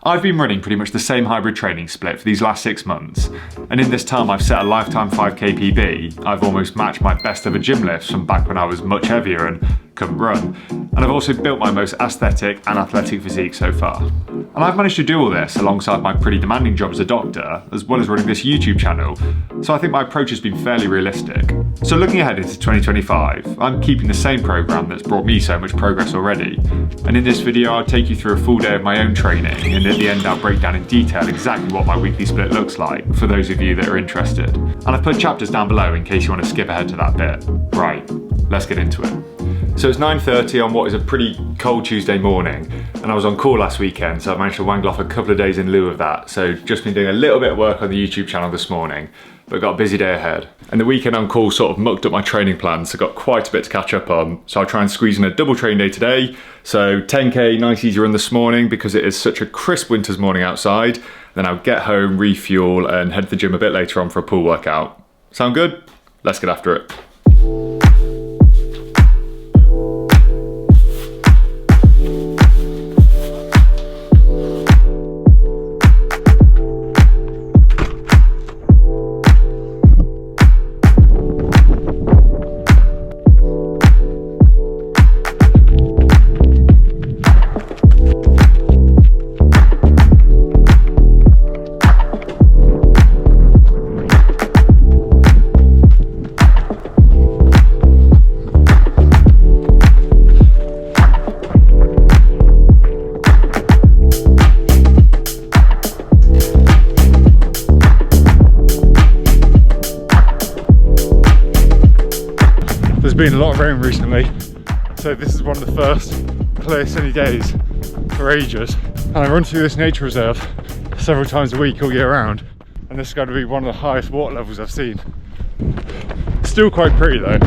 I've been running pretty much the same hybrid training split for these last 6 months, and in this time I've set a lifetime 5k PB. I've almost matched my best ever gym lifts from back when I was much heavier and couldn't run, and I've also built my most aesthetic and athletic physique so far. And I've managed to do all this alongside my pretty demanding job as a doctor, as well as running this YouTube channel, so I think my approach has been fairly realistic. So looking ahead into 2025, I'm keeping the same programme that's brought me so much progress already, and in this video I'll take you through a full day of my own training, and at the end I'll break down in detail exactly what my weekly split looks like for those of you that are interested. And I've put chapters down below in case you want to skip ahead to that bit. Right, let's get into it. So it's 9:30 on what is a pretty cold Tuesday morning, and I was on call last weekend, so I managed to wangle off a couple of days in lieu of that. So just been doing a little bit of work on the YouTube channel this morning, but got a busy day ahead. And the weekend on call sort of mucked up my training plans, so got quite a bit to catch up on. So I'll try and squeeze in a double training day today. So 10k nice easy run this morning because it is such a crisp winter's morning outside. Then I'll get home, refuel, and head to the gym a bit later on for a pool workout. Sound good? Let's get after it. There's been a lot of rain recently, so this is one of the first clear sunny days for ages. And I run through this nature reserve several times a week all year round, and this is going to be one of the highest water levels I've seen. Still quite pretty though.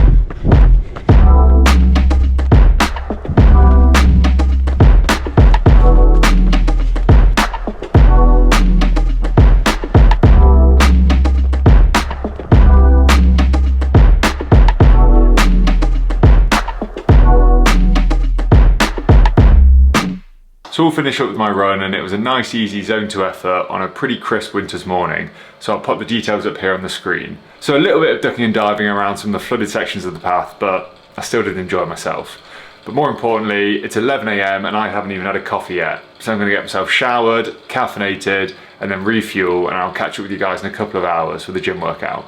So we'll finish up with my run, and it was a nice easy zone 2 effort on a pretty crisp winter's morning. So I'll pop the details up here on the screen. So a little bit of ducking and diving around some of the flooded sections of the path, but I still did enjoy myself. But more importantly, it's 11 AM and I haven't even had a coffee yet. So I'm gonna get myself showered, caffeinated, and then refuel, and I'll catch up with you guys in a couple of hours for the gym workout.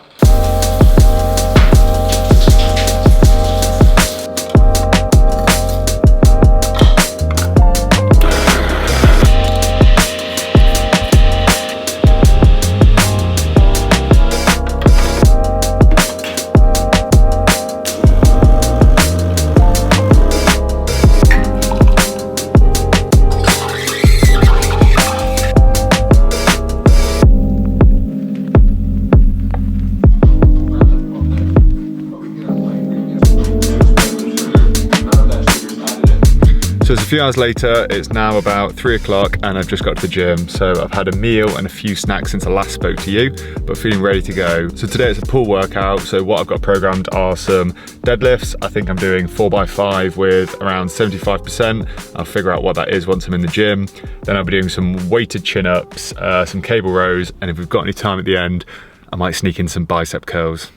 So it's a few hours later, it's now about 3 o'clock and I've just got to the gym. So I've had a meal and a few snacks since I last spoke to you, but feeling ready to go. So today it's a pull workout. So what I've got programmed are some deadlifts. I think I'm doing 4x5 with around 75%. I'll figure out what that is once I'm in the gym. Then I'll be doing some weighted chin-ups, some cable rows, and if we've got any time at the end, I might sneak in some bicep curls.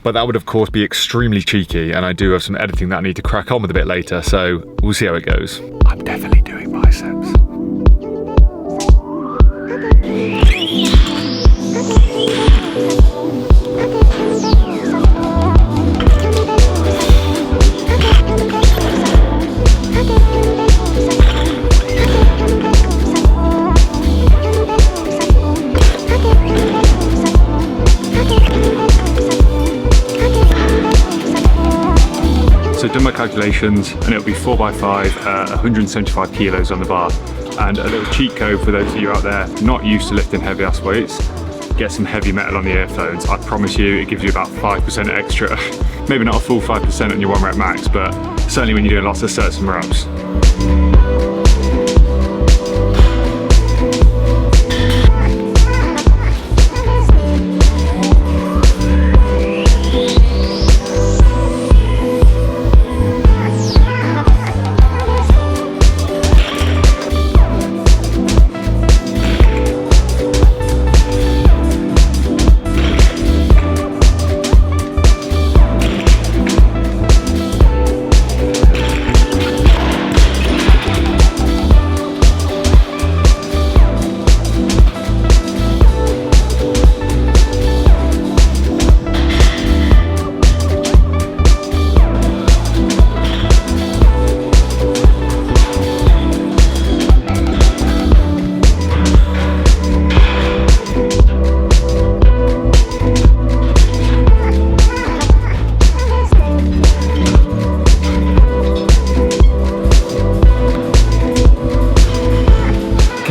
But that would of course be extremely cheeky, and I do have some editing that I need to crack on with a bit later, so we'll see how it goes. I'm definitely doing biceps. So I've done my calculations, and it'll be 4x5, 175 kilos on the bar. And a little cheat code for those of you out there not used to lifting heavy ass weights: get some heavy metal on the earphones. I promise you it gives you about 5% extra. Maybe not a full 5% on your 1 rep max, but certainly when you're doing lots of sets and reps.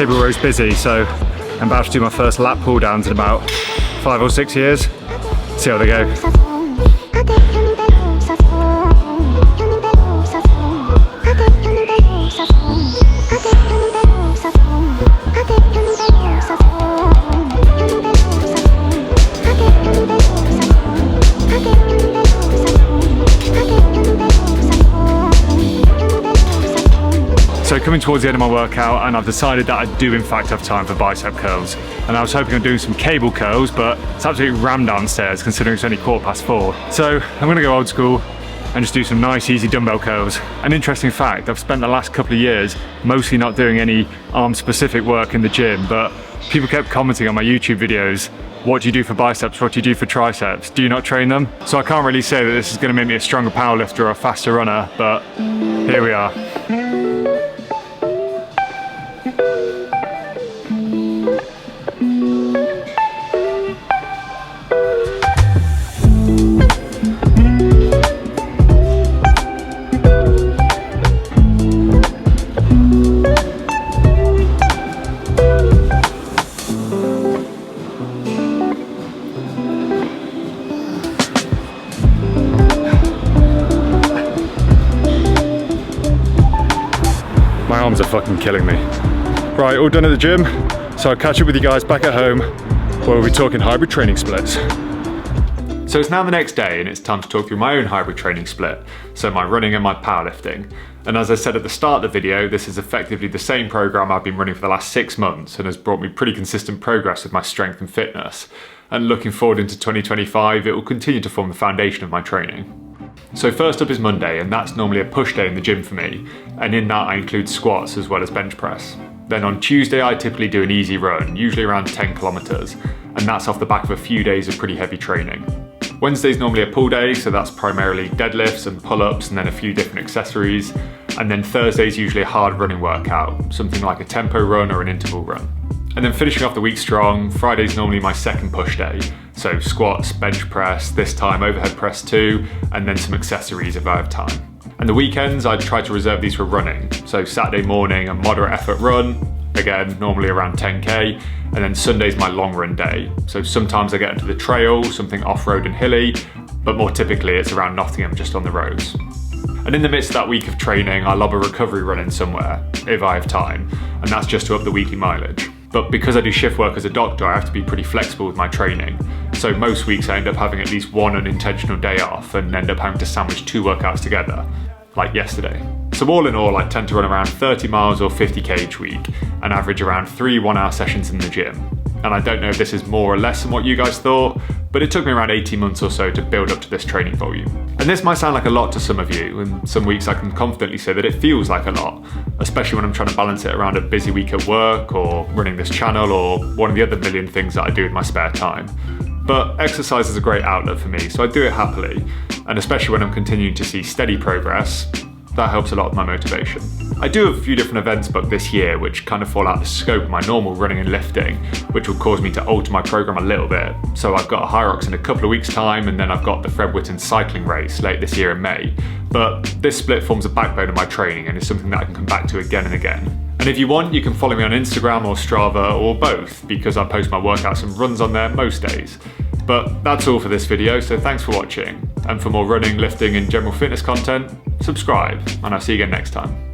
cable row's busy, so I'm about to do my first lap pull downs in about 5 or 6 years. See how they go. So coming towards the end of my workout, and I've decided that I do in fact have time for bicep curls. And I was hoping of doing some cable curls, but it's absolutely rammed downstairs considering it's only 4:15. So I'm gonna go old school and just do some nice easy dumbbell curls. An interesting fact, I've spent the last couple of years mostly not doing any arm specific work in the gym, but people kept commenting on my YouTube videos, what do you do for biceps, what do you do for triceps, do you not train them? So I can't really say that this is gonna make me a stronger powerlifter or a faster runner, but here we are. My arms are fucking killing me. Right, all done at the gym, so I'll catch up with you guys back at home where we'll be talking hybrid training splits. So it's now the next day and it's time to talk through my own hybrid training split, so my running and my powerlifting. And as I said at the start of the video, this is effectively the same program I've been running for the last 6 months and has brought me pretty consistent progress with my strength and fitness. And looking forward into 2025, it will continue to form the foundation of my training. So first up is Monday, and that's normally a push day in the gym for me, and in that I include squats as well as bench press. Then on Tuesday I typically do an easy run, usually around 10 kilometers, and that's off the back of a few days of pretty heavy training. Wednesday's normally a pull day, so that's primarily deadlifts and pull-ups and then a few different accessories. And then Thursday's usually a hard running workout, something like a tempo run or an interval run. And then finishing off the week strong, Friday's normally my second push day. So squats, bench press, this time overhead press too, and then some accessories if I have time. And the weekends, I try to reserve these for running. So Saturday morning, a moderate effort run, again, normally around 10K, and then Sunday's my long run day. So sometimes I get into the trail, something off-road and hilly, but more typically it's around Nottingham, just on the roads. And in the midst of that week of training, I lob a recovery run in somewhere, if I have time, and that's just to up the weekly mileage. But because I do shift work as a doctor, I have to be pretty flexible with my training. So most weeks I end up having at least one unintentional day off and end up having to sandwich 2 workouts together, like yesterday. So all in all, I tend to run around 30 miles or 50K each week and average around 3 one-hour sessions in the gym. And I don't know if this is more or less than what you guys thought, but it took me around 18 months or so to build up to this training volume. And this might sound like a lot to some of you, and some weeks I can confidently say that it feels like a lot, especially when I'm trying to balance it around a busy week at work or running this channel or one of the other million things that I do in my spare time. But exercise is a great outlet for me, so I do it happily, and especially when I'm continuing to see steady progress, that helps a lot with my motivation. I do have a few different events booked this year which kind of fall out of the scope of my normal running and lifting, which will cause me to alter my program a little bit. So I've got a Hyrox in a couple of weeks time, and then I've got the Fred Whitten cycling race late this year in May. But this split forms a backbone of my training and is something that I can come back to again and again. And if you want, you can follow me on Instagram or Strava or both, because I post my workouts and runs on there most days. But that's all for this video, so thanks for watching. And for more running, lifting and general fitness content, subscribe, and I'll see you again next time.